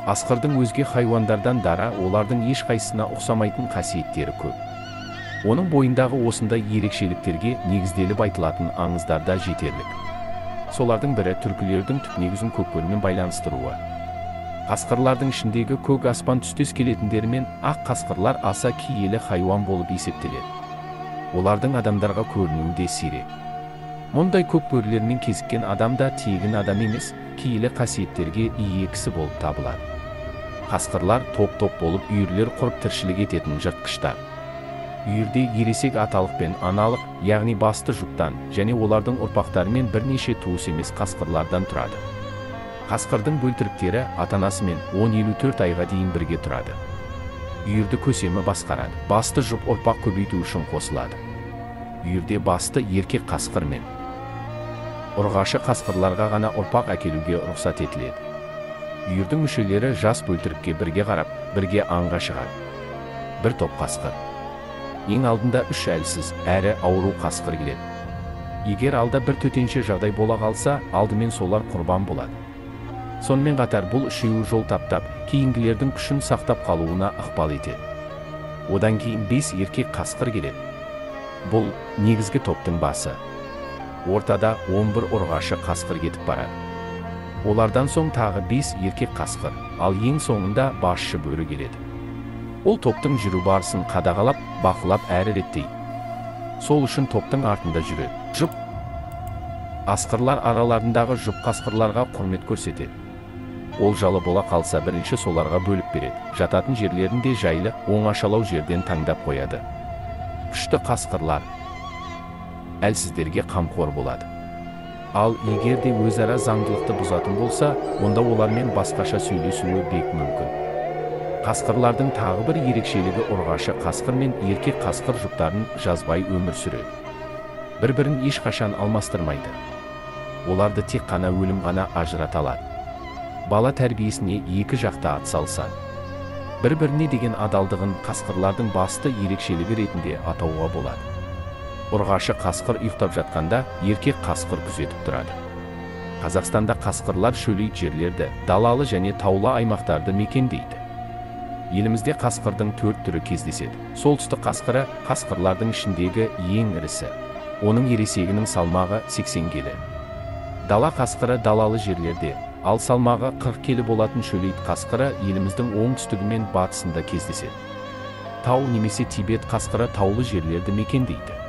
Қасқырдың өзге хайуандардан дара, олардың ешқайсысына ұқсамайтын қасиеттері көп. Оның бойындағы осындай ерекшеліктерге негізделіп айтылатын аңыздар да жетерлік. Солардың бірі түркілердің түп негізін көккөлмен байланыстыруы. Қасқырлардың ішіндегі көк аспан түстес келетіндерімен ақ қасқырлар аса киелі хайуан болып есептеледі. Олардың адамдарға көрінуі де сирек. Мұндай көк бөрілермен кезіккен адам да тегін адам емес, киелі қасиеттерге ие кісі болып табылады. Қасқырлар топ-топ болып үйірлер құрып тіршілік ететін жыртқыштар. Үйірде ересек аталық пен аналық, яғни басты жұптан және олардың ұрпақтарымен бірнеше туыс емес қасқырлардан тұрады. Қасқырдың бөлтіріктері ата-анасымен 10-54 айға дейін бірге тұрады. Үйірді көсемі басқарады. Басты жұп ұрпақ көбейту үшін қосылады. Үйірде басты еркек қасқыр мен ұрғашы қасқырларға ғана ұрпақ әкелуге рұқсат етіледі. Үйірдің мүшелері жас бөлтірікке бірге қарап, бірге аңға шығады. Бір топ қасқыр. Ең алдында 3 әлсіз, әрі ауру қасқыр келеді. Егер алда бір төтенше жағдай бола қалса, алдымен солар құрбан болады. Сонымен қатар бұл үшеуі жол таптап, кейінгілердің күшін сақтап қалуына ықпал етеді. Одан кейін 5 еркек қасқыр келеді. Бұл негізгі топтың басы. Ортада 11 ұрғашы қасқыр кетіп барады. Олардан соң тағы 5 еркек қасқыр, ал ең соңында басшы бөрі келеді. Ол топтың жүру барысын қадағалап, бақылап әрі реттейді. Сол үшін топтың артында жүреді. Жұп қасқырлар араларындағы жұп қасқырларға құрмет көрсетеді. Олжалы бола қалса бірінші соларға бөліп береді. Жататын жерлерінде жайлы, оңашалау жерден таңдап қояды. Күшті қасқырлар әлсіздерге қамқор болады. Ал егер де өзара заңдылықты бұзатын болса, онда олармен басқаша сөйлесуі бек мүмкін. Қасқырлардың тағы бір ерекшелігі ұрғашы қасқыр мен еркек қасқыр жұптарын жазбай өмір сүреді. Бір-бірін ешқашан алмастырмайды. Оларды тек қана өлім ғана ажырата алады. Бала тәрбиесіне екі жақта атсалысады. Бір-біріне деген адалдығын қасқырлардың басты ерекшелігі ретінде атауға болады. Ұрғашы қасқыр ұйықтап жатқанда, еркек қасқыр күзетіп тұрады. Қазақстанда қасқырлар шөлейт жерлерді, далалы және таулы аймақтарды мекендейді. Елімізде қасқырдың 4 түрі кездеседі. Солтүстік қасқыры қасқырлардың ішіндегі ең ірісі. Оның ересегінің салмағы 80 келі. Дала қасқыры далалы жерлерде, ал салмағы 40 келі болатын шөлейт қасқыры еліміздің оңтүстігі мен батысында кездеседі. Тау немесе Тибет қасқыры таулы жерлерді мекендейді.